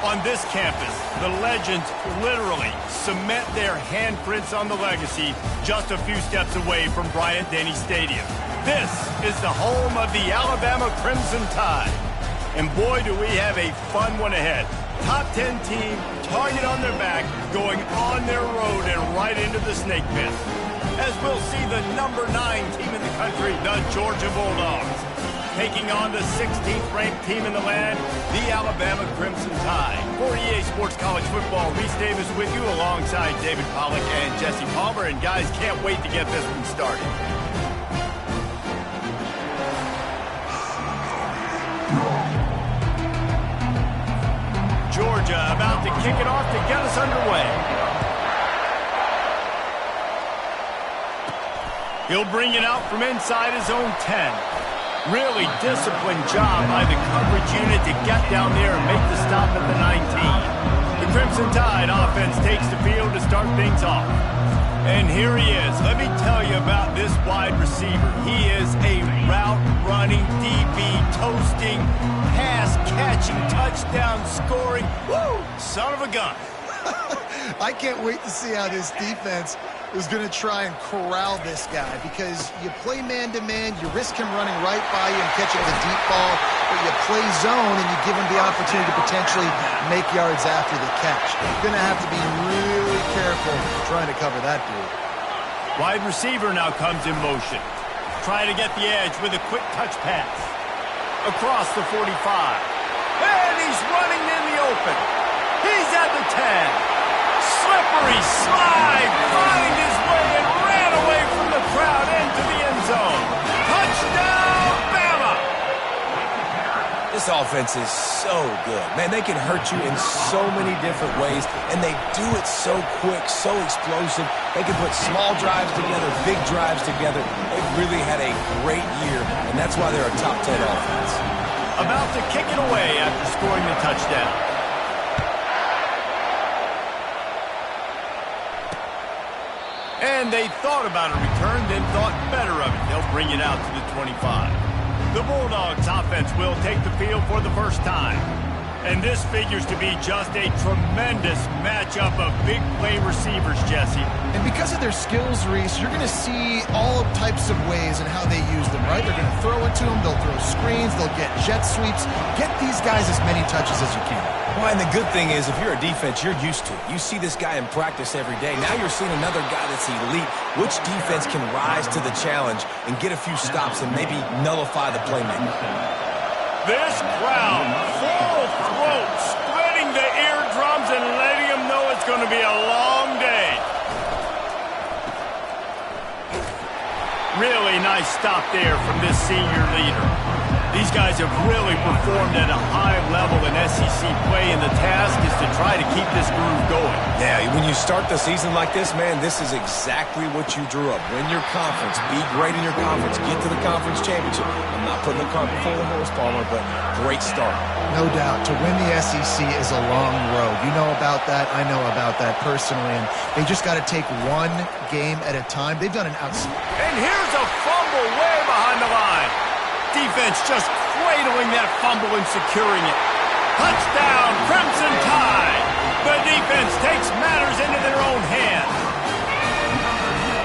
On this campus, the legends literally cement their handprints on the legacy just a few steps away from Bryant-Denny Stadium. This is the home of the Alabama Crimson Tide. And boy, do we have a fun one ahead. Top 10 team, target on their back, going on their road and right into the snake pit. As we'll see the number 9 team in the country, the Georgia Bulldogs, taking on the 16th ranked team in the land, the Alabama Crimson Tide. For EA Sports College Football, Reese Davis with you alongside David Pollack and Jesse Palmer. And guys, can't wait to get this one started. Georgia about to kick it off to get us underway. He'll bring it out from inside his own 10. Really disciplined job by the coverage unit to get down there and make the stop at the 19. The Crimson Tide offense takes the field to start things off. And here he is. Let me tell you about this wide receiver. He is a route-running, DB, toasting, pass-catching, touchdown-scoring, woo, son of a gun. I can't wait to see how this defense is going to try and corral this guy, because you play man-to-man, you risk him running right by you and catching the deep ball, but you play zone and you give him the opportunity to potentially make yards after the catch. You're going to have to be really careful trying to cover that dude. Wide receiver now comes in motion. Trying to get the edge with a quick touch pass. Across the 45. And he's running in the open. He's at the 10. Slippery slide, find his way and ran away from the crowd into the end zone. Touchdown, Bama! This offense is so good. Man, they can hurt you in so many different ways, and they do it so quick, so explosive. They can put small drives together, big drives together. They've really had a great year, and that's why they're a top 10 offense. About to kick it away after scoring the touchdown. And they thought about a return, then thought better of it. They'll bring it out to the 25. The Bulldogs offense will take the field for the first time. And this figures to be just a tremendous matchup of big play receivers, Jesse. And because of their skills, Reese, you're going to see all types of ways and how they use them, right? They're going to throw it to them, they'll throw screens, they'll get jet sweeps. Get these guys as many touches as you can. Well, and the good thing is, if you're a defense, you're used to it. You see this guy in practice every day. Now you're seeing another guy that's elite. Which defense can rise to the challenge and get a few stops and maybe nullify the playmaker? This crowd, full throat, spreading the eardrums and letting them know it's going to be a long day. Really nice stop there from this senior leader. These guys have really performed at a high level in SEC play, and the task is to try to keep this groove going. Yeah, when you start the season like this, man, this is exactly what you drew up. Win your conference, be great in your conference, get to the conference championship. I'm not putting the cart before the horse, Palmer, but great start. No doubt. To win the SEC is a long road. You know about that. I know about that personally. And they just got to take one game at a time. They've done an outstanding. And here's a fumble way behind the line. Defense just cradling that fumble and securing it. Touchdown, Crimson Tide. The defense takes matters into their own hands.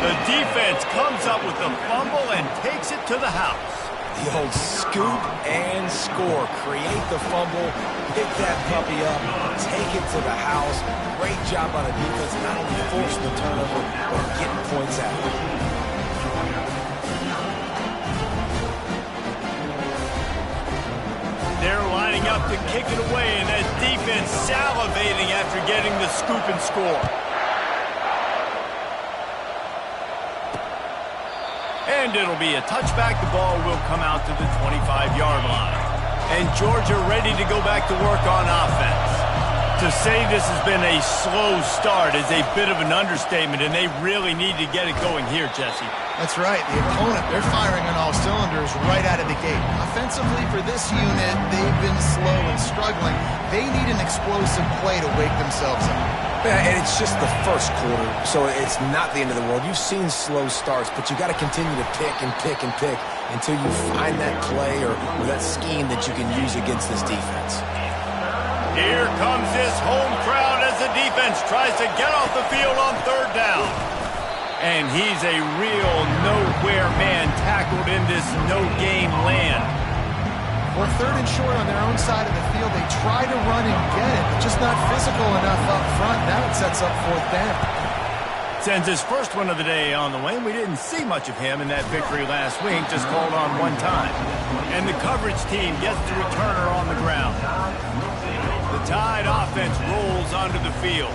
The defense comes up with the fumble and takes it to the house. The old scoop and score. Create the fumble, pick that puppy up, take it to the house. Great job on the defense, not only forcing the turnover, but getting points out of it. They're lining up to kick it away, and that defense salivating after getting the scoop and score. And it'll be a touchback. The ball will come out to the 25-yard line. And Georgia ready to go back to work on offense. To say this has been a slow start is a bit of an understatement, and they really need to get it going here, Jesse. That's right. The opponent, they're firing on all cylinders right out of the gate. Offensively, for this unit, they've been slow and struggling. They need an explosive play to wake themselves up. Yeah, and it's just the first quarter, so it's not the end of the world. You've seen slow starts, but you got to continue to pick and pick and pick until you find that play or that scheme that you can use against this defense. Here comes this home crowd as the defense tries to get off the field on third down. And he's a real nowhere man tackled in this no-game land. Well, third and short on their own side of the field. They try to run and get it, but just not physical enough up front. Now it sets up fourth down. Sends his first one of the day on the way. We didn't see much of him in that victory last week, just called on one time. And the coverage team gets the returner on the ground. The Tide offense rolls onto the field.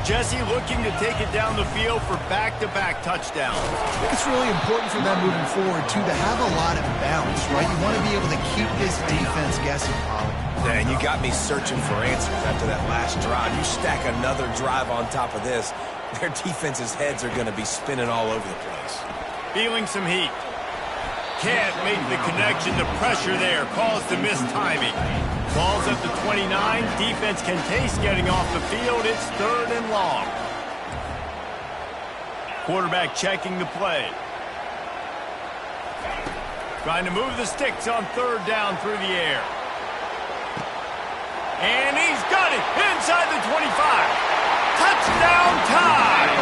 Jesse looking to take it down the field for back-to-back touchdowns. I think it's really important for them moving forward, too, to have a lot of bounce, right? You want to be able to keep this defense guessing, Pollard. Yeah, and you got me searching for answers after that last drive. You stack another drive on top of this, their defense's heads are going to be spinning all over the place. Feeling some heat. Can't make the connection. The pressure there caused the missed timing. Ball's at the 29. Defense can taste getting off the field. It's third and long. Quarterback checking the play. Trying to move the sticks on third down through the air. And he's got it inside the 25. Touchdown Tide!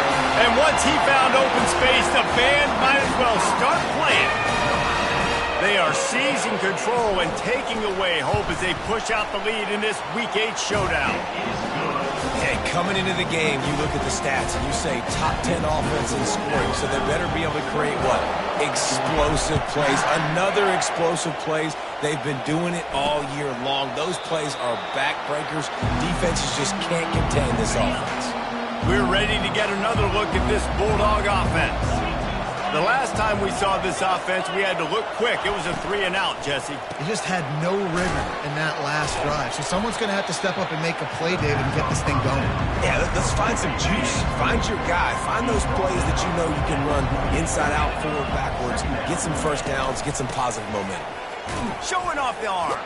And once he found open space, the band might as well start playing. They are seizing control and taking away hope as they push out the lead in this Week 8 showdown. Hey, coming into the game, you look at the stats and you say top 10 offense in scoring, so they better be able to create what? Explosive plays. Another explosive plays. They've been doing it all year long. Those plays are backbreakers. Defenses just can't contain this offense. We're ready to get another look at this Bulldog offense. The last time we saw this offense, we had to look quick. It was a 3-and-out, Jesse. They just had no rhythm in that last drive. So someone's going to have to step up and make a play, David, and get this thing going. Yeah, let's find some juice. Find your guy. Find those plays that you know you can run inside out, forward, backwards. Get some first downs. Get some positive momentum. Showing off the arm.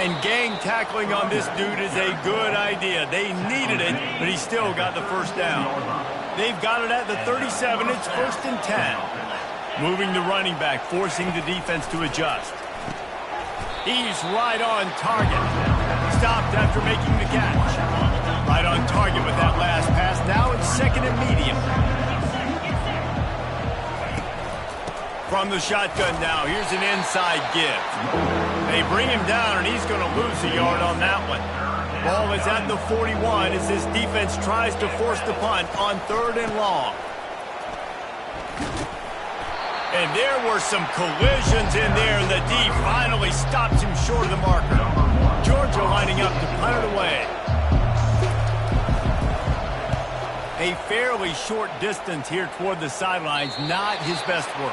And gang tackling on this dude is a good idea. They needed it, but he still got the first down. They've got it at the 37. It's first and 10. Moving the running back, forcing the defense to adjust. He's right on target. Stopped after making the catch. Right on target with that last pass. Now it's second and medium. From the shotgun now, here's an inside give. They bring him down, and he's going to lose a yard on that one. Ball is at the 41 as this defense tries to force the punt on third and long. And there were some collisions in there, and the D finally stops him short of the marker. Georgia lining up to punt it away. A fairly short distance here toward the sidelines, not his best work.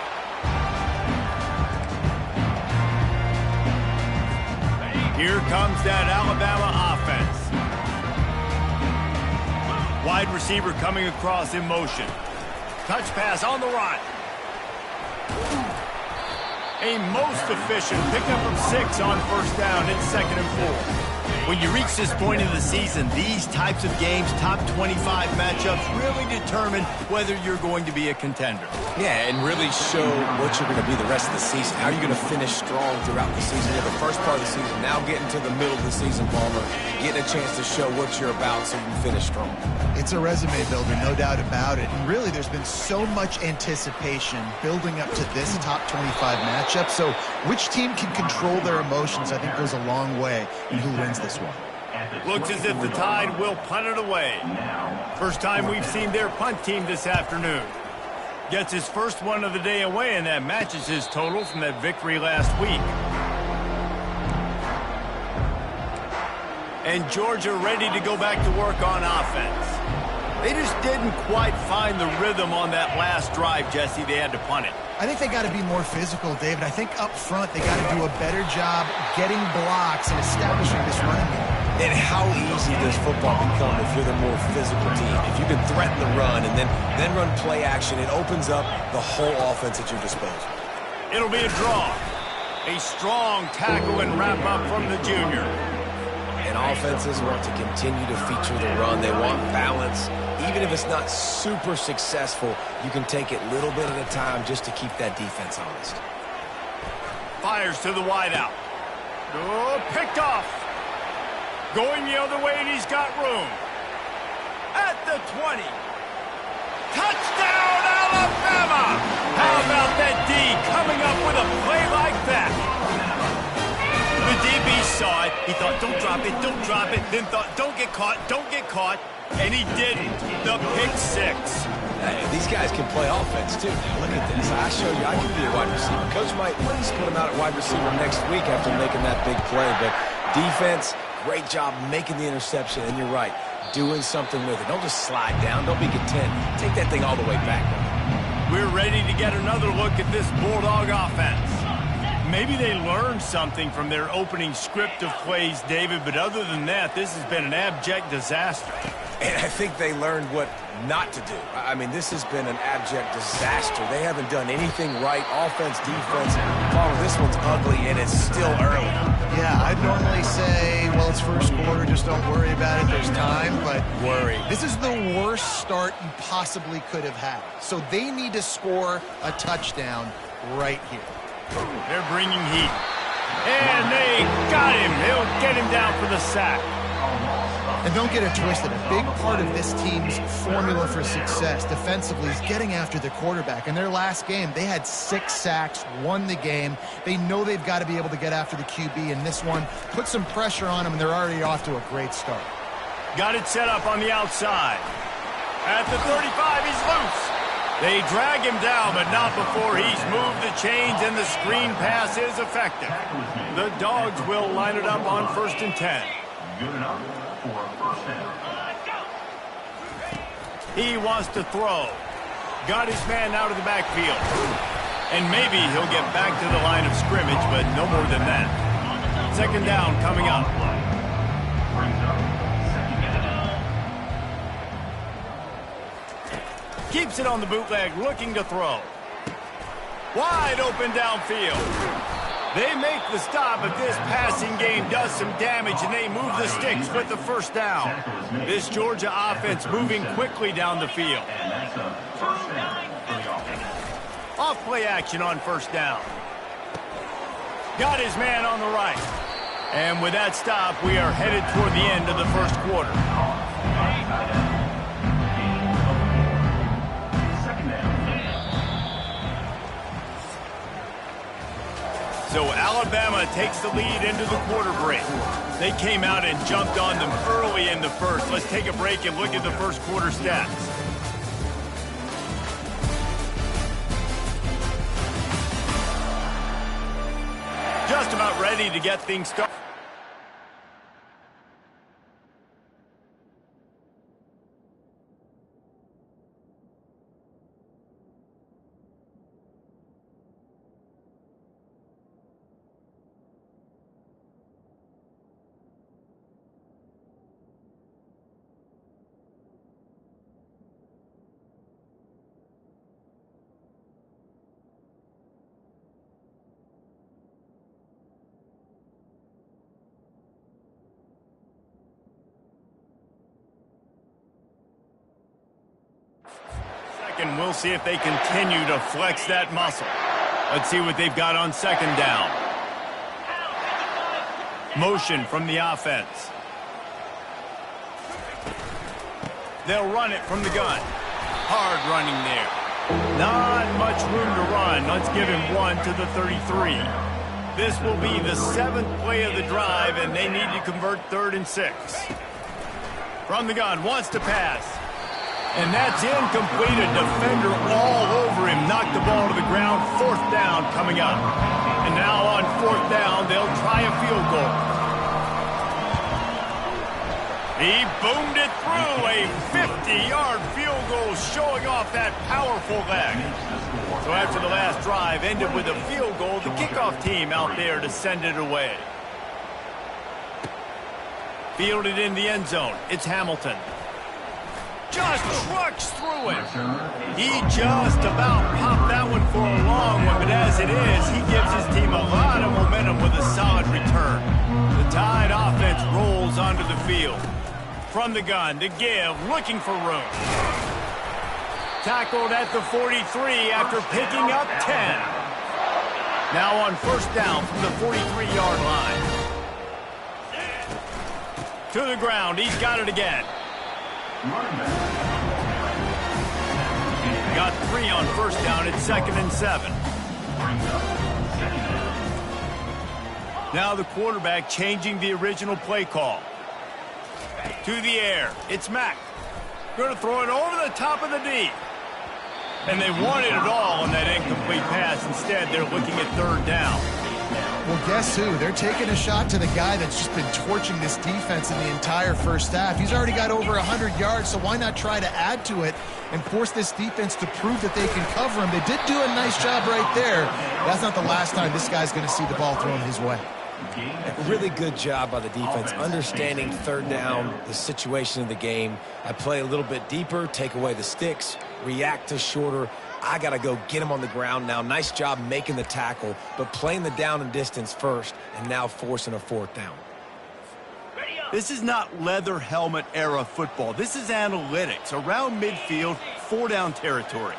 Here comes that Alabama offense. Wide receiver coming across in motion. Touch pass on the run. A most efficient pickup of 6 on first down. It's second and 4. When you reach this point in the season, these types of games, top 25 matchups, really determine whether you're going to be a contender. Yeah, and really show what you're going to be the rest of the season. How are you going to finish strong throughout the season? You have the first part of the season, now getting to the middle of the season, Palmer, getting a chance to show what you're about so you can finish strong. It's a resume builder, no doubt about it. And really, there's been so much anticipation building up to this top 25 matchup. So which team can control their emotions, I think, goes a long way in who wins this one. Looks as if the Tide will punt it away. First time we've seen their punt team this afternoon. Gets his first one of the day away, and that matches his total from that victory last week. And Georgia ready to go back to work on offense. They just didn't quite find the rhythm on that last drive, Jesse. They had to punt it. I think they got to be more physical, David. I think up front they got to do a better job getting blocks and establishing this running game. And how easy does football become if you're the more physical team? If you can threaten the run and then run play action, it opens up the whole offense at your disposal. It'll be a draw. A strong tackle and wrap up from the junior. And offenses want to continue to feature the run. They want balance. Even if it's not super successful, you can take it little bit at a time just to keep that defense honest. Fires to the wideout. Oh, picked off. Going the other way, and he's got room. At the 20. Touchdown, Alabama! How about that D coming up with a play like that? The DB saw it. He thought, don't drop it, don't drop it. Then thought, don't get caught, don't get caught. And he didn't. The pick six. Hey, these guys can play offense, too. Look at this. I show you, I can be a wide receiver. Coach might split him out at wide receiver next week after making that big play. But defense, great job making the interception. And you're right, doing something with it. Don't just slide down. Don't be content. Take that thing all the way back. We're ready to get another look at this Bulldog offense. Maybe they learned something from their opening script of plays, David, but other than that, this has been an abject disaster. And I think they learned what not to do. I mean, this has been an abject disaster. They haven't done anything right. Offense, defense. Paul, this one's ugly, and it's still early. Yeah, I'd normally say, well, it's first quarter, just don't worry about it, there's time, but worry. This is the worst start you possibly could have had. So they need to score a touchdown right here. They're bringing heat. And they got him. They'll get him down for the sack. And don't get it twisted. A big part of this team's formula for success defensively is getting after the quarterback. In their last game, they had 6 sacks, won the game. They know they've got to be able to get after the QB, and this one put some pressure on them, and they're already off to a great start. Got it set up on the outside. At the 35, he's loose. They drag him down, but not before he's moved the chains, and the screen pass is effective. The Dogs will line it up on 1st and 10. Good enough for a first down. He wants to throw. Got his man out of the backfield. And maybe he'll get back to the line of scrimmage, but no more than that. 2nd down coming up. Keeps it on the bootleg, looking to throw. Wide open downfield. They make the stop, but this passing game does some damage, and they move the sticks with the 1st down. This Georgia offense moving quickly down the field. Off play action on 1st down. Got his man on the right. And with that stop, we are headed toward the end of the 1st quarter. So Alabama takes the lead into the quarter break. They came out and jumped on them early in the 1st. Let's take a break and look at the 1st quarter stats. Just about ready to get things started. And we'll see if they continue to flex that muscle. Let's see what they've got on 2nd down. Motion from the offense. They'll run it from the gun. Hard running there. Not much room to run. Let's give him one to the 33. This will be the 7th play of the drive, and they need to convert 3rd and 6. From the gun, wants to pass. And that's incomplete. A defender all over him. Knocked the ball to the ground. 4th down coming up. And now on 4th down, they'll try a field goal. He boomed it through. A 50-yard field goal showing off that powerful leg. So after the last drive ended with a field goal, the kickoff team out there to send it away. Fielded in the end zone. It's Hamilton. Just trucks through it. He just about popped that one for a long one, but as it is, he gives his team a lot of momentum with a solid return. The Tide offense rolls onto the field. From the gun, to give, looking for room. Tackled at the 43 after picking up 10. Now on 1st down from the 43-yard line. To the ground. He's got it again. Got 3 on first down. It's 2nd and 7. Now the quarterback changing the original play call. To the air. It's Mack. Going to throw it over the top of the D. And they wanted it all on that incomplete pass. Instead, they're looking at 3rd down. Well, guess who? They're taking a shot to the guy that's just been torching this defense in the entire first half. He's already got over 100 yards, so why not try to add to it and force this defense to prove that they can cover him? They did do a nice job right there. That's not the last time this guy's going to see the ball thrown his way. A really good job by the defense, understanding 3rd down, the situation of the game. I play a little bit deeper, take away the sticks, react to shorter. I got to go get him on the ground now. Nice job making the tackle, but playing the down and distance first and now forcing a 4th down. This is not leather helmet era football. This is analytics. Around midfield, 4-down territory.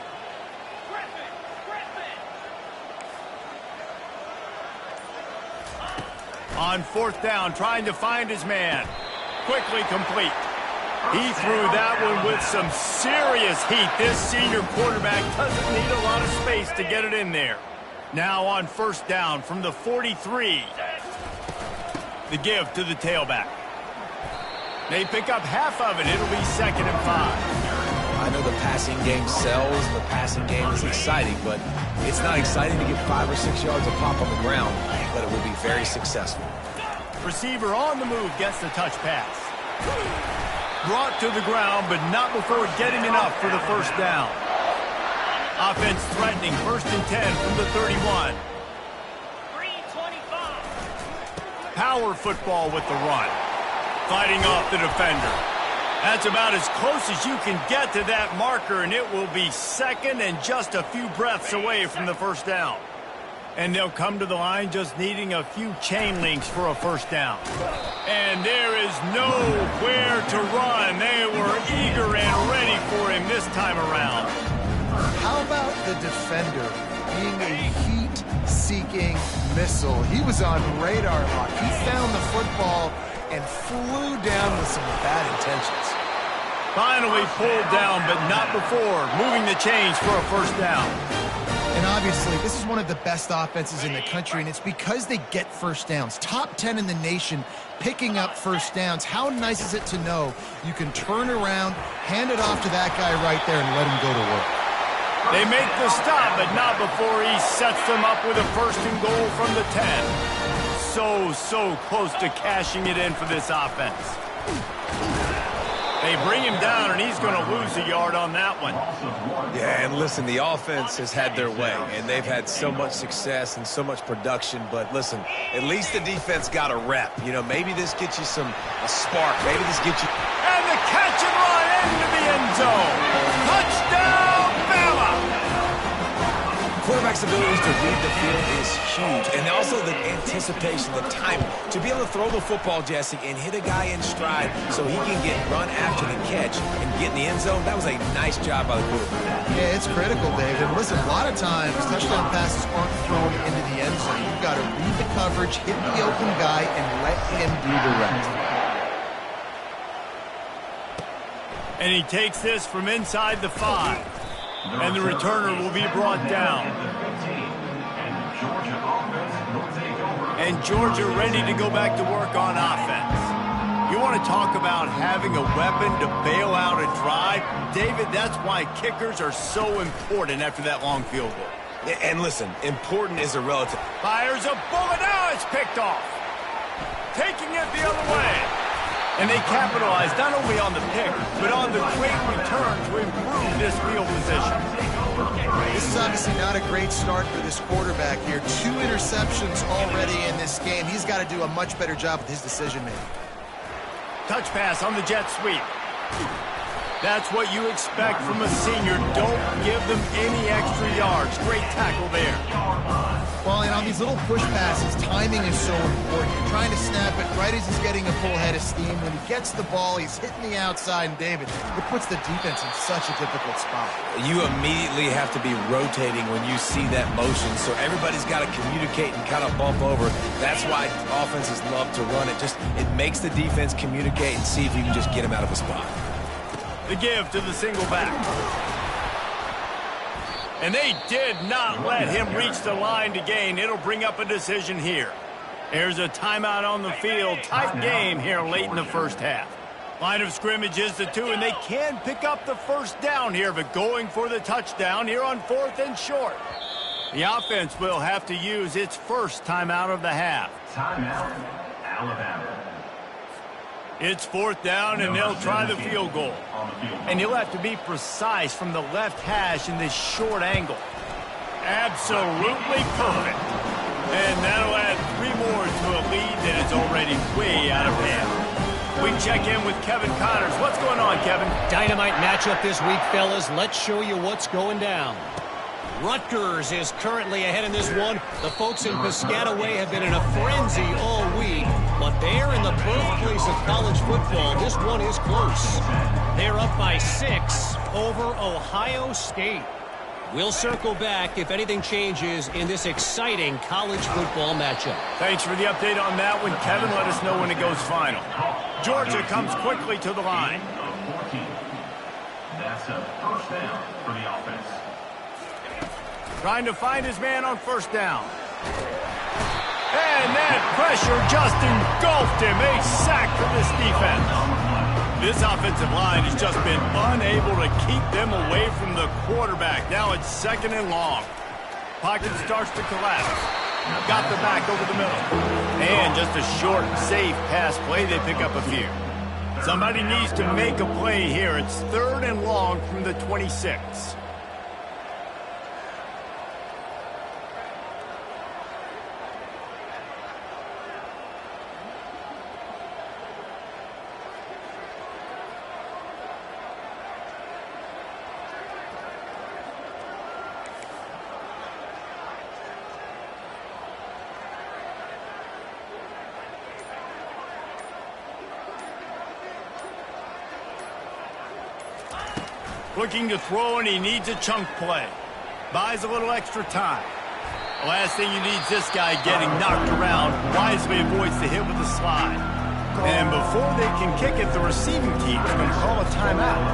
On 4th down, trying to find his man. Quickly complete. He threw that one with some serious heat. This senior quarterback doesn't need a lot of space to get it in there. Now on 1st down from the 43. The give to the tailback. They pick up half of it. It'll be 2nd and 5. I know the passing game sells, the passing game is exciting, but it's not exciting to get 5 or 6 yards of pop on the ground, but it will be very successful. Receiver on the move gets the touch pass. Brought to the ground, but not before getting enough for the 1st down. Offense threatening 1st and 10 from the 31. 3:25. Power football with the run. Fighting off the defender. That's about as close as you can get to that marker, and it will be 2nd and just a few breaths away from the 1st down. And they'll come to the line just needing a few chain links for a 1st down. And there is nowhere to run. They were eager and ready for him this time around. How about the defender being a heat-seeking missile? He was on radar lock. He found the football and flew down with some bad intentions. Finally pulled down, but not before moving the chains for a 1st down. And obviously, this is one of the best offenses in the country, and it's because they get 1st downs. Top 10 in the nation picking up 1st downs. How nice is it to know you can turn around, hand it off to that guy right there, and let him go to work? They make the stop, but not before he sets them up with a 1st and goal from the 10. So close to cashing it in for this offense. They bring him down, and he's going to lose a yard on that one. Yeah, and listen, the offense has had their way, and they've had so much success and so much production. But listen, at least the defense got a rep. You know, maybe this gets you a spark. Maybe this gets you... And the catch and run into the end zone. Touchdown, Bama! Quarterback's abilities to read the field is huge, and also the anticipation, the timing. To be able to throw the football, Jesse, and hit a guy in stride so he can get run after the catch and get in the end zone, that was a nice job by the quarterback. Yeah, it's critical, Dave. And listen, a lot of times, touchdown passes aren't thrown into the end zone. You've got to read the coverage, hit the open guy, and let him do the rest. And he takes this from inside the 5. And the returner will be brought down. And Georgia ready to go back to work on offense. You want to talk about having a weapon to bail out a drive? David, that's why kickers are so important after that long field goal. And listen, important is a relative. Fires a bullet. Now it's picked off. Taking it the other way. And they capitalized not only on the pick, but on the great return to improve this field position. This is obviously not a great start for this quarterback here. 2 interceptions already in this game. He's got to do a much better job with his decision-making. Touch pass on the jet sweep. That's what you expect from a senior. Don't give them any extra yards. Great tackle there. Well, and on these little push passes, timing is so important. You're trying to snap it right as he's getting a full head of steam. When he gets the ball, he's hitting the outside, and David, it puts the defense in such a difficult spot. You immediately have to be rotating when you see that motion, so everybody's got to communicate and kind of bump over. That's why offenses love to run it. It makes the defense communicate and see if you can just get him out of a spot. The give to the single back. And they did not let him reach the line to gain. It'll bring up a decision here. There's a timeout on the field. Tight game here late in the first half. Line of scrimmage is the 2, and they can pick up the first down here, but going for the touchdown here on 4th and short. The offense will have to use its first timeout of the half. Timeout, Alabama. It's 4th down, and they'll try the field goal. And you'll have to be precise from the left hash in this short angle. Absolutely perfect. And that'll add 3 more to a lead that is already way out of hand. We check in with Kevin Connors. What's going on, Kevin? Dynamite matchup this week, fellas. Let's show you what's going down. Rutgers is currently ahead in this one. The folks in Piscataway have been in a frenzy all week, but they're in the birthplace of college football. This one is close. They're up by 6 over Ohio State. We'll circle back if anything changes in this exciting college football matchup. Thanks for the update on that one, Kevin. Let us know when it goes final. Georgia comes quickly to the line. That's a first down for the offense. Trying to find his man on first down. And that pressure just engulfed him. A sack for this defense. This offensive line has just been unable to keep them away from the quarterback. Now it's 2nd and long. Pocket starts to collapse. Got the back over the middle. And just a short, safe pass play. They pick up a few. Somebody needs to make a play here. It's 3rd and long from the 26. Looking to throw, and he needs a chunk play. Buys a little extra time. The last thing you need is this guy getting knocked around. Wisely avoids the hit with the slide. And before they can kick it, the receiving team is going to call a timeout.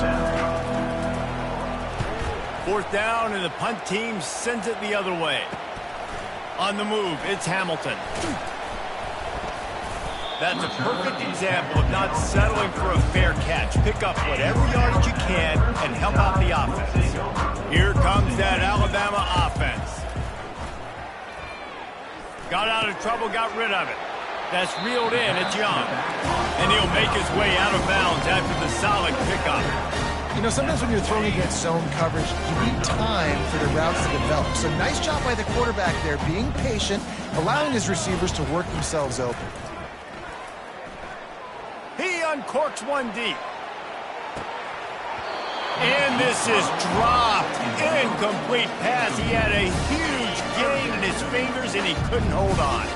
4th down, and the punt team sends it the other way. On the move, it's Hamilton. That's a perfect example of not settling for a fair catch. Pick up whatever yardage you can and help out the offense. Here comes that Alabama offense. Got out of trouble, got rid of it. That's reeled in, it's Young. And he'll make his way out of bounds after the solid pickup. You know, sometimes when you're throwing against zone coverage, you need time for the routes to develop. So nice job by the quarterback there, being patient, allowing his receivers to work themselves open. He uncorks one deep. And this is dropped. Incomplete pass. He had a huge gain in his fingers, and he couldn't hold on.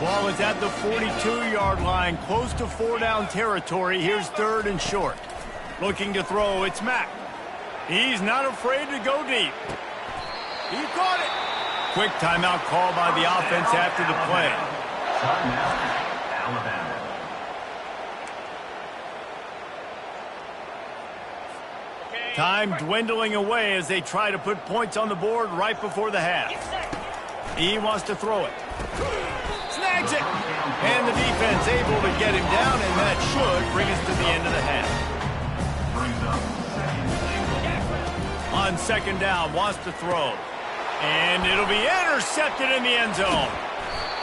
Ball is at the 42-yard line, close to 4-down territory. Here's 3rd and short. Looking to throw, it's Mack. He's not afraid to go deep. He caught it. Quick timeout call by the offense after the play. Timeout, Alabama. Time dwindling away as they try to put points on the board right before the half. He wants to throw it. Snags it. And the defense able to get him down, and that should bring us to the end of the half. On 2nd down, wants to throw. And it'll be intercepted in the end zone.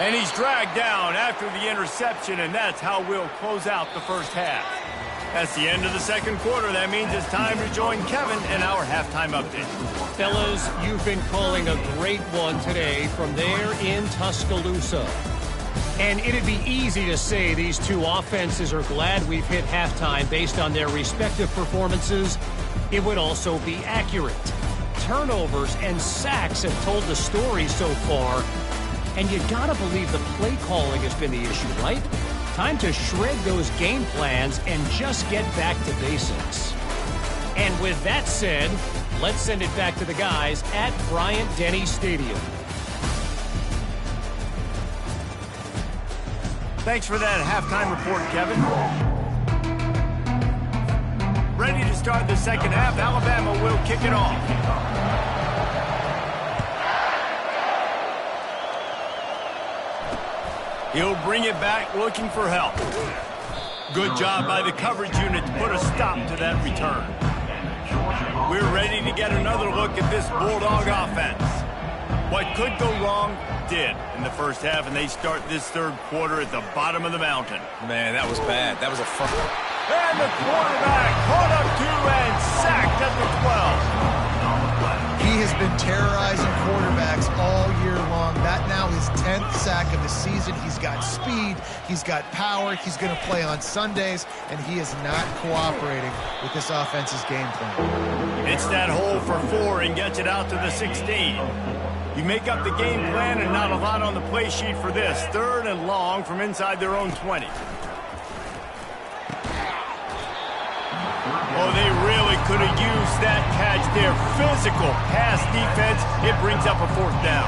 And he's dragged down after the interception, and that's how we'll close out the first half. That's the end of the 2nd quarter. That means it's time to join Kevin in our halftime update. Fellas, you've been calling a great one today from there in Tuscaloosa. And it'd be easy to say these two offenses are glad we've hit halftime based on their respective performances. It would also be accurate. Turnovers and sacks have told the story so far. And you gotta believe the play calling has been the issue, right? Time to shred those game plans and just get back to basics. And with that said, let's send it back to the guys at Bryant-Denny Stadium. Thanks for that halftime report, Kevin. Ready to start the second half. Alabama will kick it off. He'll bring it back looking for help. Good job by the coverage unit to put a stop to that return. We're ready to get another look at this Bulldog offense. What could go wrong did in the first half, and they start this third quarter at the bottom of the mountain. Man, that was bad. That was a front. And the quarterback caught up to and sacked at the 12. He has been terrorizing quarterbacks all year long. That now his 10th sack of the season. He's got speed. He's got power. He's going to play on Sundays, and he is not cooperating with this offense's game plan. It's that hole for 4 and gets it out to the 16. You make up the game plan and not a lot on the play sheet for this. 3rd and long from inside their own 20. Oh, they really could have used that catch there. Physical pass defense. It brings up a 4th down.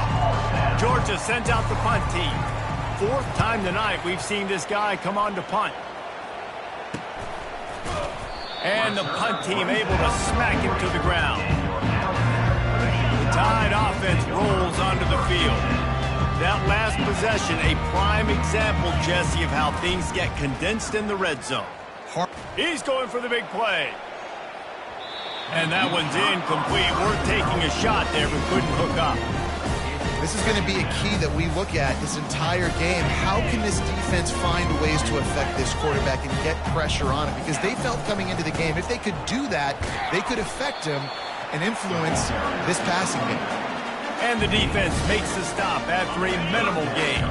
Georgia sends out the punt team. 4th time tonight we've seen this guy come on to punt. And the punt team able to smack him to the ground. The Tide offense rolls onto the field. That last possession, a prime example, Jesse, of how things get condensed in the red zone. He's going for the big play. And that one's incomplete. We're taking a shot there, but couldn't hook up. This is going to be a key that we look at this entire game. How can this defense find ways to affect this quarterback and get pressure on him? Because they felt coming into the game, if they could do that, they could affect him and influence this passing game. And the defense makes the stop after a minimal gain.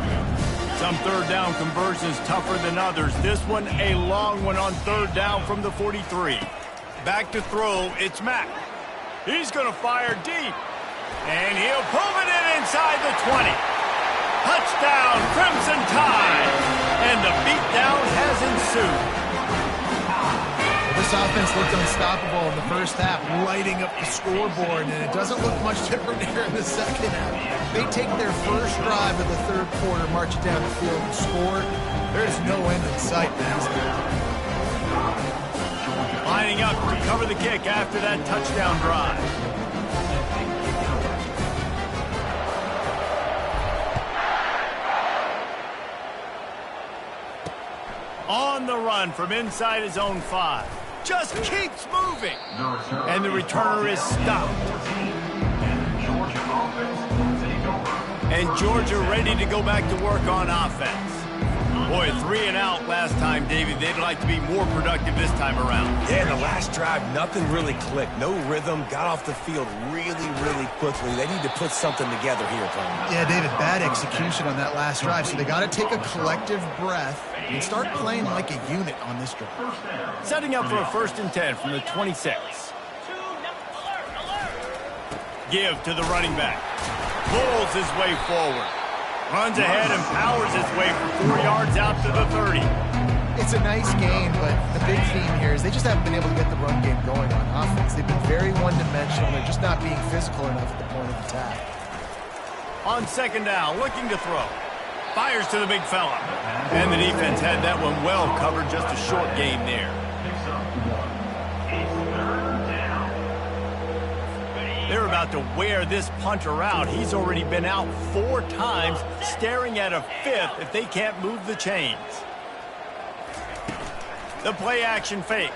Some 3rd down conversions tougher than others. This one a long one on 3rd down from the 43. Back to throw, it's Mack. He's going to fire deep. And he'll pull it in inside the 20. Touchdown, Crimson Tide. And the beatdown has ensued. This offense looked unstoppable in the first half, lighting up the scoreboard, and it doesn't look much different here in the second half. They take their first drive of the 3rd quarter, march it down the field, and score. There's no end in sight, man. Lining up to cover the kick after that touchdown drive. On the run from inside his own 5. Just keeps moving. And the returner is stopped. And Georgia ready to go back to work on offense. Boy, 3 and out last time, David. They'd like to be more productive this time around. Yeah, in the last drive, nothing really clicked. No rhythm. Got off the field really, really quickly. They need to put something together here, Tony. Yeah, David, bad execution on that last drive. So they got to take a collective breath and start playing like a unit on this drive. Setting up for a 1st and 10 from the 26. Give to the running back. Pulls his way forward. Runs ahead and powers his way for 4 yards out to the 30. It's a nice gain, but the big theme here is they just haven't been able to get the run game going on offense. They've been very one-dimensional. They're just not being physical enough at the point of attack. On 2nd down, looking to throw. Fires to the big fella. And the defense had that one well covered. Just a short gain there. They're about to wear this punter out. He's already been out 4 times, staring at a 5th if they can't move the chains. The play-action fake.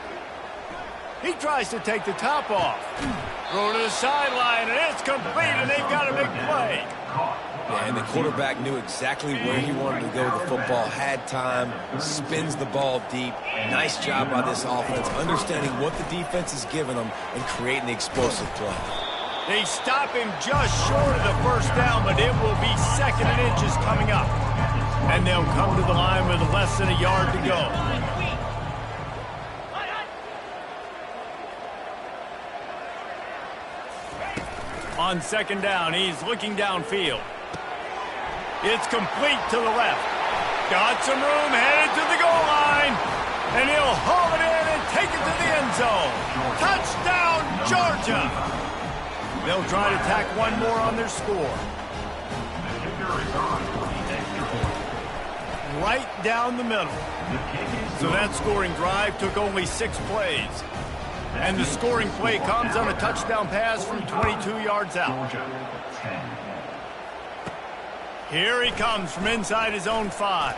He tries to take the top off. Throw to the sideline, and it's complete, and they've got a big play. Yeah, and the quarterback knew exactly where he wanted to go. The football had time, spins the ball deep. Nice job by this offense, understanding what the defense is giving them and creating the explosive play. They stop him just short of the 1st down, but it will be 2nd and inches coming up. And they'll come to the line with less than a yard to go. On 2nd down, he's looking downfield. It's complete to the left. Got some room, headed to the goal line. And he'll haul it in and take it to the end zone. Touchdown, Georgia! They'll try to tack one more on their score. Right down the middle. So that scoring drive took only 6 plays. And the scoring play comes on a touchdown pass from 22 yards out. Here he comes from inside his own 5.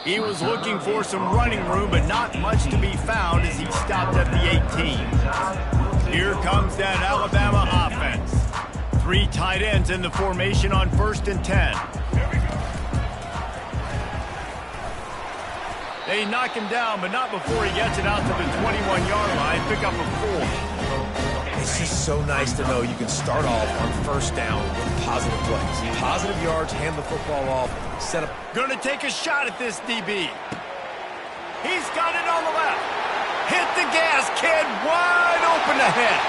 He was looking for some running room, but not much to be found as he stopped at the 18. Here comes that Alabama offense. 3 tight ends in the formation on 1st and 10. They knock him down, but not before he gets it out to the 21-yard line. Pick up a 4. It's just so nice to know you can start off on 1st down with positive plays. Positive yards, hand the football off, set up. Gonna take a shot at this DB. He's got it on the left. Hit the gas, kid. Wide open ahead.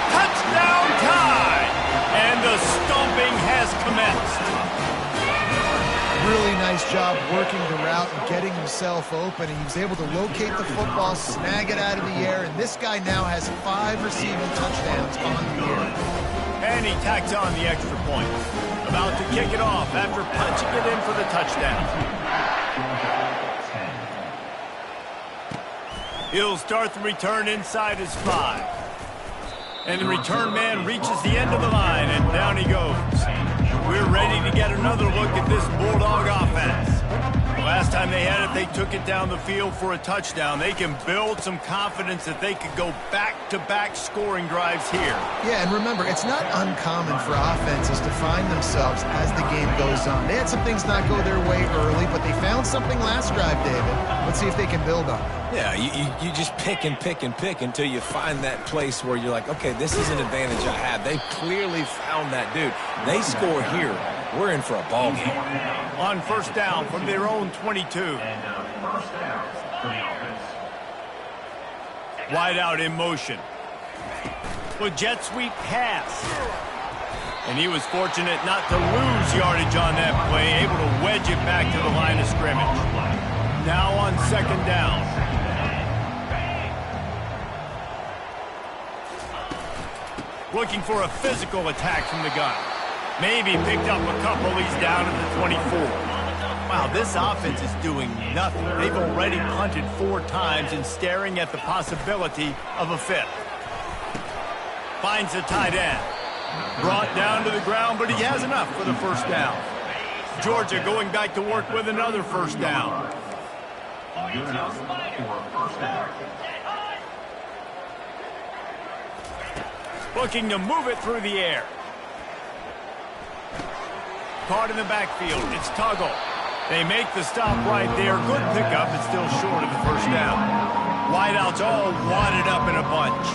Touchdown time. And the stomping has commenced. Really nice job working the route and getting himself open. He was able to locate the football, snag it out of the air, and this guy now has 5 receiving touchdowns on the year. And he tacks on the extra point. About to kick it off after punching it in for the touchdown. He'll start the return inside his 5. And the return man reaches the end of the line, and down he goes. We're ready to get another look at this Bulldog offense. The last time they had it, they took it down the field for a touchdown. They can build some confidence that they could go back-to-back scoring drives here. Yeah, and remember, it's not uncommon for offenses to find themselves as the game goes on. They had some things not go their way early, but they found something last drive, David. Let's see if they can build on it. Yeah, you just pick and pick and pick until you find that place where you're like, okay, this is an advantage I have. They clearly found that dude. They score here. We're in for a ball game. On 1st down from their own 22. And first down for the offense. Wide out in motion. Well, jet sweep pass. And he was fortunate not to lose yardage on that play, able to wedge it back to the line of scrimmage. Now on 2nd down. Looking for a physical attack from the gun. Maybe picked up a couple. He's down at the 24. Wow, this offense is doing nothing. They've already punted 4 times and staring at the possibility of a 5th. Finds the tight end. Brought down to the ground, but he has enough for the 1st down. Georgia going back to work with another 1st down. Good enough for a 1st down. Looking to move it through the air. Caught in the backfield. It's Tuggle. They make the stop right there. Good pickup, but still short of the 1st down. Wideouts all wadded up in a bunch.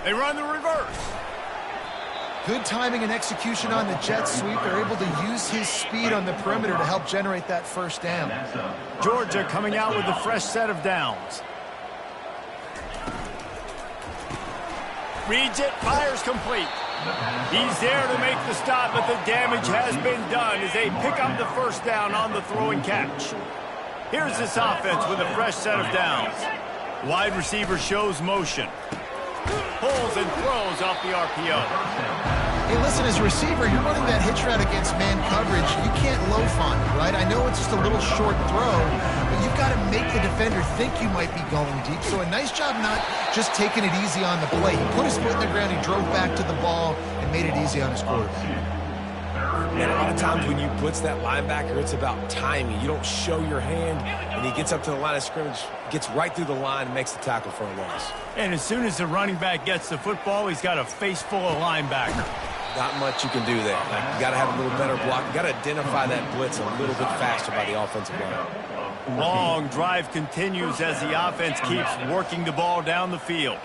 They run the reverse. Good timing and execution on the jet sweep. They're able to use his speed on the perimeter to help generate that 1st down. Georgia coming out with a fresh set of downs. Reads it, fires complete. He's there to make the stop, but the damage has been done as they pick up the 1st down on the throw and catch. Here's this offense with a fresh set of downs. Wide receiver shows motion. Pulls and throws off the RPO. Hey, listen, as a receiver, you're running that hitch route against man coverage. You can't loaf on it, right? I know it's just a little short throw, but you've got to make the defender think you might be going deep. So a nice job not just taking it easy on the play. He put his foot in the ground, he drove back to the ball, and made it easy on his quarterback. And a lot of times when you blitz that linebacker, it's about timing. You don't show your hand, and he gets up to the line of scrimmage, gets right through the line, and makes the tackle for a loss. And as soon as the running back gets the football, he's got a face full of linebacker. Not much you can do there. You got to have a little better block. You got to identify that blitz a little bit faster by the offensive line. Long drive continues as the offense keeps working the ball down the field.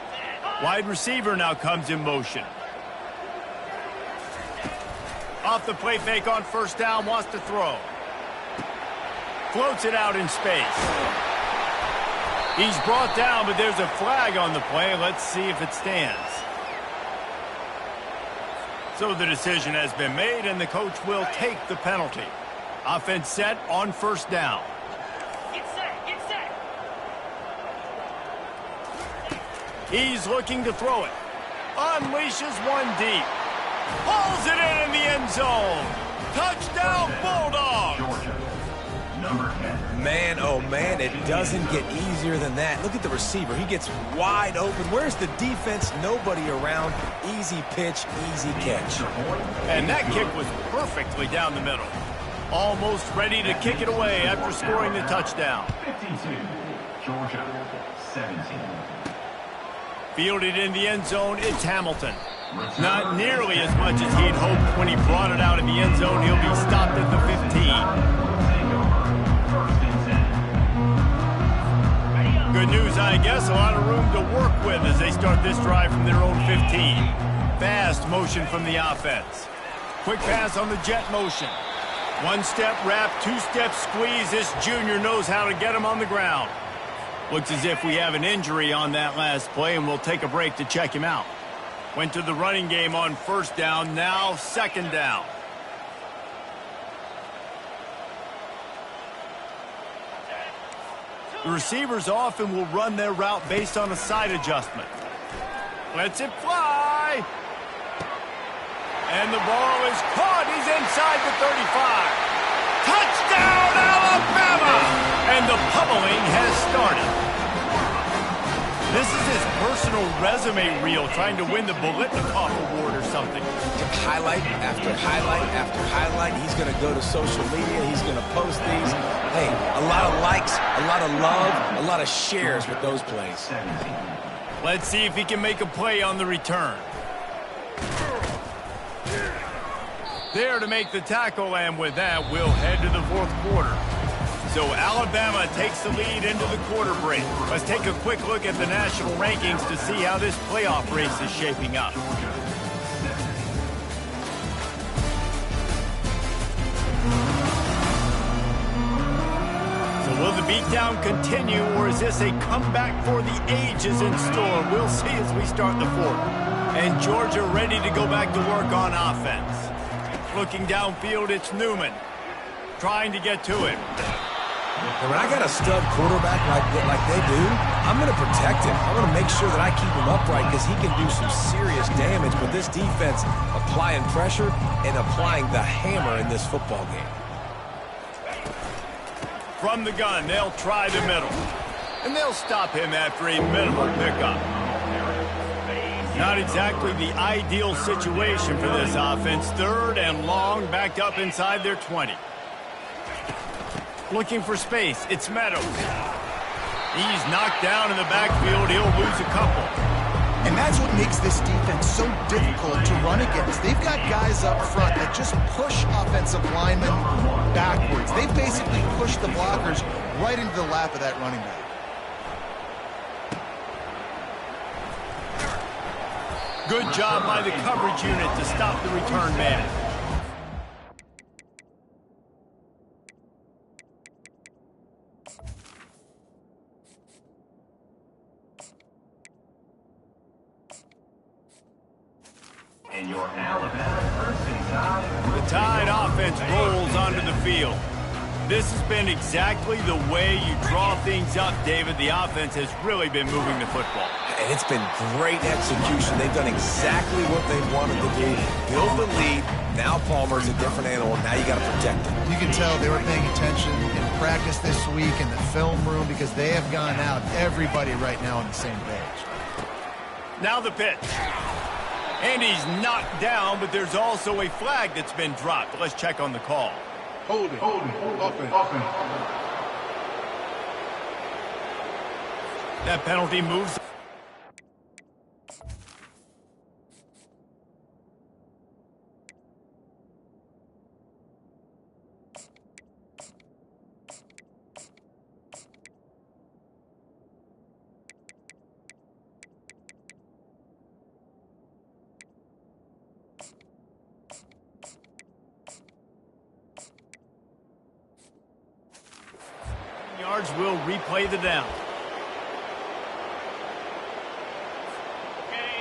Wide receiver now comes in motion. Off the play fake on 1st down, wants to throw. Floats it out in space. He's brought down, but there's a flag on the play. Let's see if it stands. So the decision has been made, and the coach will take the penalty. Offense set on first down. Get set, get set. He's looking to throw it. Unleashes one deep. Pulls it in the end zone. Touchdown, Bulldogs! Georgia, number 10. Man, oh man, it doesn't get easier than that. Look at the receiver. He gets wide open. Where's the defense? Nobody around. Easy pitch, easy catch. And that kick was perfectly down the middle. Almost ready to kick it away after scoring the touchdown. 52, Georgia, 17. Fielded in the end zone, it's Hamilton. Not nearly as much as he'd hoped when he brought it out in the end zone. He'll be stopped at the 15. Good news, I guess. A lot of room to work with as they start this drive from their own 15. Fast motion from the offense. Quick pass on the jet motion. One-step wrap, two-step squeeze. This junior knows how to get him on the ground. Looks as if we have an injury on that last play, and we'll take a break to check him out. Went to the running game on first down, now second down. The receivers often will run their route based on a side adjustment. Lets it fly. And the ball is caught. He's inside the 35. Touchdown, Alabama! And the pummeling has started. This is his personal resume reel, trying to win the Bolitnikoff Award or something. Highlight after highlight after highlight. He's going to go to social media. He's going to post these. Hey, a lot of likes, a lot of love, a lot of shares with those plays. Let's see if he can make a play on the return. There to make the tackle, and with that, we'll head to the fourth quarter. So Alabama takes the lead into the quarter break. Let's take a quick look at the national rankings to see how this playoff race is shaping up. So will the beatdown continue, or is this a comeback for the ages in store? We'll see as we start the fourth. And Georgia ready to go back to work on offense. Looking downfield, it's Newman. Trying to get to him. And when I got a stud quarterback like they do, I'm going to protect him. I'm going to make sure that I keep him upright because he can do some serious damage. But this defense applying pressure and applying the hammer in this football game. From the gun, they'll try the middle. And they'll stop him after a minimal pickup. Not exactly the ideal situation for this offense. Third and long, backed up inside their 20. Looking for space, it's Meadows. He's knocked down in the backfield. He'll lose a couple. And that's what makes this defense so difficult to run against. They've got guys up front that just push offensive linemen backwards. They basically push the blockers right into the lap of that running back. Good job by the coverage unit to stop the return man. And your Alabama first and time. The Tide offense rolls onto the field. This has been exactly the way you draw things up, David. The offense has really been moving the football. And it's been great execution. They've done exactly what they wanted to do. Build the lead. Now Palmer's a different animal. Now you got to protect him. You can tell they were paying attention in practice this week in the film room because they have gone out, everybody right now on the same page. Now the pitch. And he's knocked down, but there's also a flag that's been dropped. Let's check on the call. Hold it. Offense. That penalty moves. Yards will replay the down.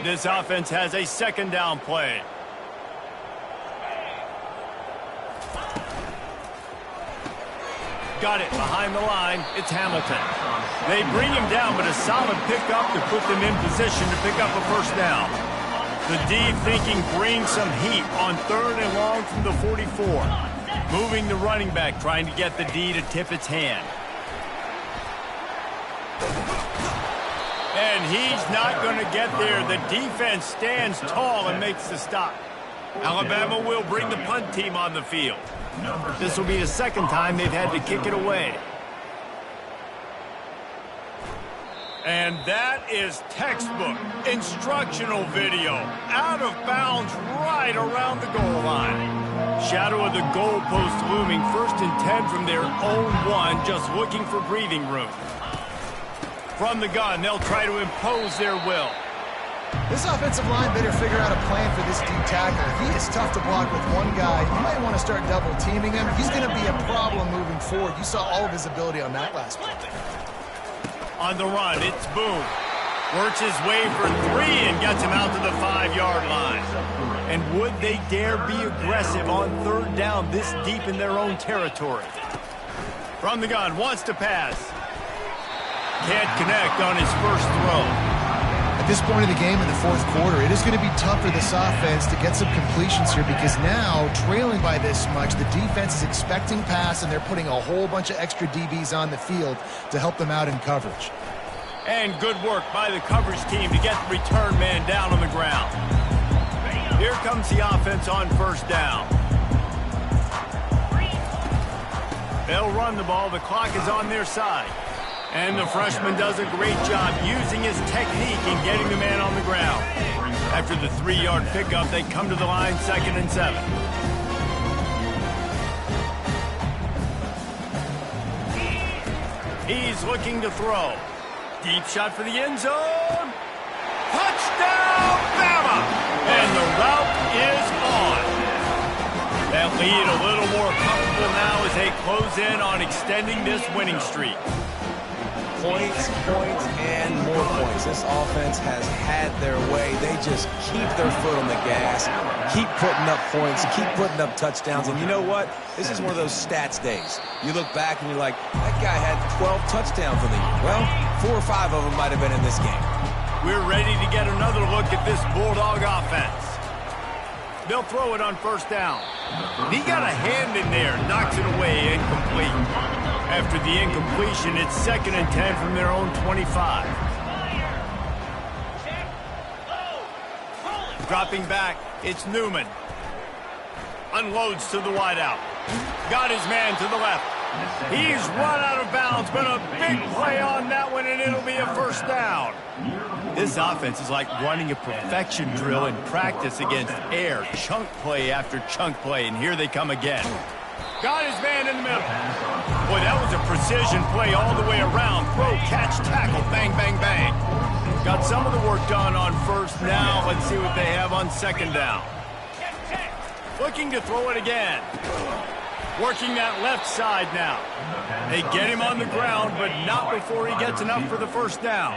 This offense has a second down play. got it behind the line. It's Hamilton. They bring him down, but a solid pickup to put them in position to pick up a first down. The D thinking bring some heat on 3rd and long from the 44. Moving the running back, trying to get the D to tip its hand. And he's not going to get there. The defense stands tall and makes the stop. Alabama will bring the punt team on the field. This will be the second time they've had to kick it away. And that is textbook instructional video. Out of bounds right around the goal line. Shadow of the goalpost looming. 1st and 10 from their own 1, just looking for breathing room. From the gun, they'll try to impose their will. This offensive line better figure out a plan for this D tackle. He is tough to block with one guy. You might want to start double teaming him. He's going to be a problem moving forward. You saw all of his ability on that last play. On the run, it's Boone. Works his way for 3 and gets him out to the 5-yard line. And would they dare be aggressive on 3rd down this deep in their own territory? From the gun, wants to pass. Can't connect on his first throw. At this point of the game in the 4th quarter, it is going to be tough for this offense to get some completions here because now, trailing by this much, the defense is expecting pass and they're putting a whole bunch of extra DBs on the field to help them out in coverage. And good work by the coverage team to get the return man down on the ground. Here comes the offense on 1st down. They'll run the ball. The clock is on their side. And the freshman does a great job using his technique and getting the man on the ground. After the 3-yard pickup, they come to the line 2nd and 7. He's looking to throw. Deep shot for the end zone. Touchdown, Bama! And the route is on. That lead a little more comfortable now as they close in on extending this winning streak. Points, and more points. This offense has had their way. They just keep their foot on the gas, keep putting up points, keep putting up touchdowns. And you know what? This is one of those stats days. You look back and you're like, that guy had 12 touchdowns in the year. Well, 4 or 5 of them might have been in this game. We're ready to get another look at this Bulldog offense. They'll throw it on 1st down. He got a hand in there, knocks it away, incomplete. After the incompletion, it's 2nd and 10 from their own 25. Dropping back, it's Newman. Unloads to the wideout. Got his man to the left. He's run out of bounds, but a big play on that one, and it'll be a 1st down. This offense is like running a perfection drill in practice against air. Chunk play after chunk play, and here they come again. Got his man in the middle. Boy, that was a precision play all the way around. Throw, catch, tackle, bang, bang, bang. Got some of the work done on 1st. Now let's see what they have on 2nd down. Looking to throw it again. Working that left side now. They get him on the ground, but not before he gets enough for the 1st down.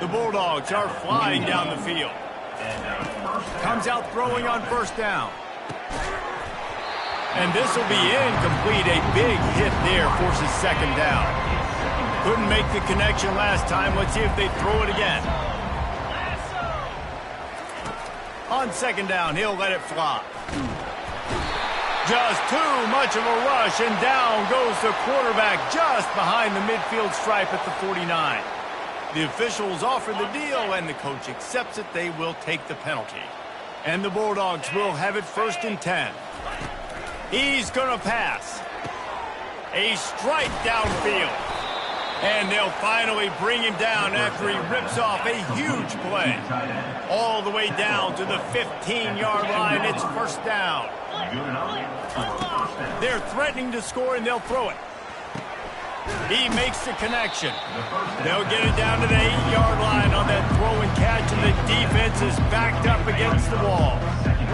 The Bulldogs are flying down the field. Comes out throwing on 1st down. And this will be incomplete. A big hit there forces 2nd down. Couldn't make the connection last time. Let's see if they throw it again. On 2nd down, he'll let it fly. Just too much of a rush, and down goes the quarterback just behind the midfield stripe at the 49. The officials offer the deal, and the coach accepts it. They will take the penalty. And the Bulldogs will have it 1st and 10. He's going to pass. A strike downfield. And they'll finally bring him down after he rips off a huge play. All the way down to the 15-yard line. It's 1st down. They're threatening to score, and they'll throw it. He makes the connection. They'll get it down to the 8-yard line on that throw and catch, and the defense is backed up against the wall.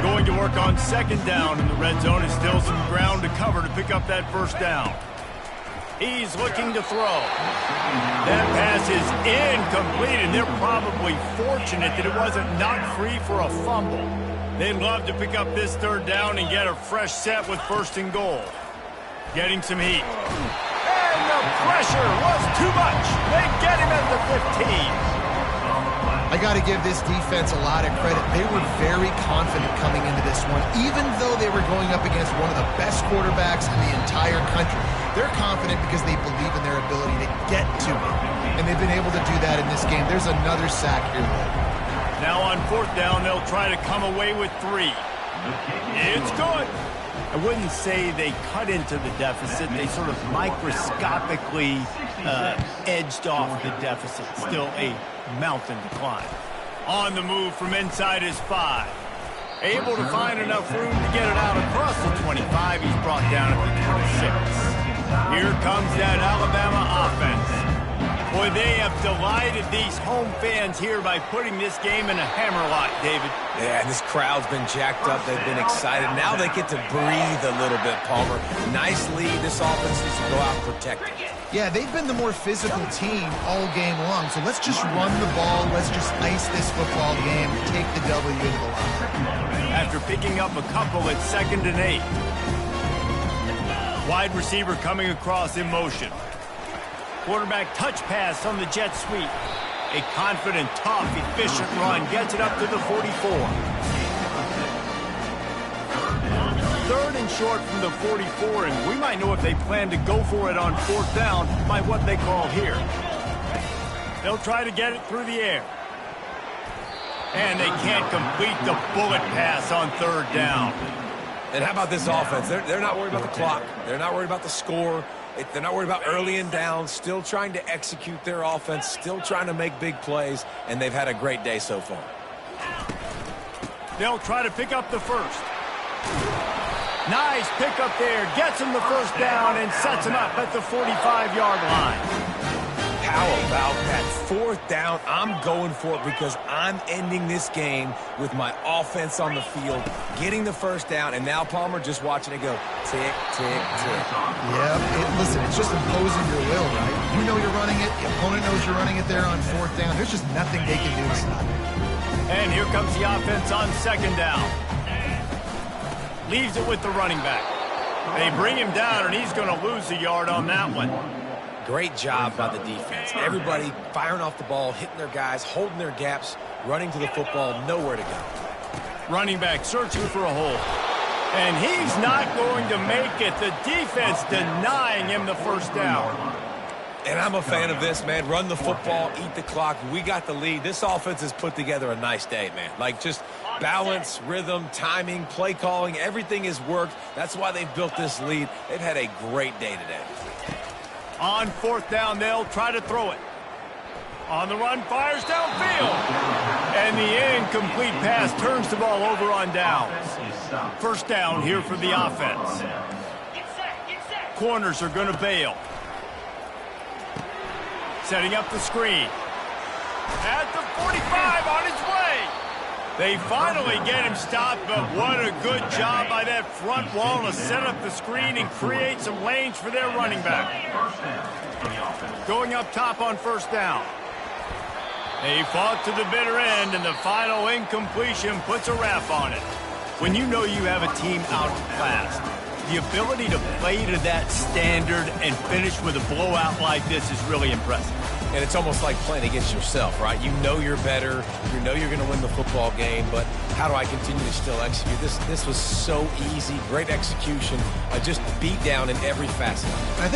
Going to work on 2nd down, and the red zone is still some ground to cover to pick up that 1st down. He's looking to throw. That pass is incomplete, and they're probably fortunate that it wasn't knocked free for a fumble. They'd love to pick up this 3rd down and get a fresh set with 1st and goal. Getting some heat. The pressure was too much. They get him at the 15. I got to give this defense a lot of credit. They were very confident coming into this one, even though they were going up against one of the best quarterbacks in the entire country. They're confident because they believe in their ability to get to it, and they've been able to do that in this game. There's another sack here. Now on 4th down, they'll try to come away with 3. It's good. I wouldn't say they cut into the deficit. They sort of microscopically edged off the deficit. Still a mountain to climb. On the move from inside his 5. Able to find enough room to get it out across the 25. He's brought down at the 26. Here comes that Alabama offense. Boy, they have delighted these home fans here by putting this game in a hammerlock, David. Yeah, this crowd's been jacked up. They've been excited. Now they get to breathe a little bit, Palmer. Nice lead. This offense needs to go out and protect it. Yeah, they've been the more physical team all game long, so let's just run the ball. Let's just ice this football game, take the W into the line. After picking up a couple at 2nd and 8. Wide receiver coming across in motion. Quarterback touch pass on the jet sweep. A confident, tough, efficient run gets it up to the 44. 3rd and short from the 44, and we might know if they plan to go for it on 4th down by what they call here. They'll try to get it through the air. And they can't complete the bullet pass on 3rd down. And how about this offense? They're not worried about the clock. They're not worried about the score. They're not worried about early and down, still trying to execute their offense, still trying to make big plays, and they've had a great day so far. They'll try to pick up the 1st. Nice pickup there, gets him the 1st down and sets him up at the 45-yard line. How about that 4th down? I'm going for it because I'm ending this game with my offense on the field, getting the 1st down, and now Palmer just watching it go tick, tick, tick. Yeah, listen, it's just imposing your will, right? You know you're running it. The opponent knows you're running it there on 4th down. There's just nothing they can do to stop it. And here comes the offense on 2nd down. Leaves it with the running back. They bring him down, and he's going to lose a yard on that one. Great job by the defense. Everybody firing off the ball, hitting their guys, holding their gaps, running to the football, nowhere to go. Running back searching for a hole. And he's not going to make it. The defense denying him the 1st down. And I'm a fan of this, man. Run the football, eat the clock. We got the lead. This offense has put together a nice day, man. Like just balance, rhythm, timing, play calling, everything has worked. That's why they've built this lead. They've had a great day today. On 4th down, they'll try to throw it. On the run, fires downfield. And the incomplete pass turns the ball over on downs. 1st down here for the offense. Corners are going to bail. Setting up the screen. At the 45 on his way. They finally get him stopped, but what a good job by that front wall to set up the screen and create some lanes for their running back. Going up top on 1st down. They fought to the bitter end, and the final incompletion puts a wrap on it. When you know you have a team outclassed, the ability to play to that standard and finish with a blowout like this is really impressive. And it's almost like playing against yourself, right? You know you're better. You know you're going to win the football game, but how do I continue to still execute? This was so easy. Great execution. Just beat down in every facet. I think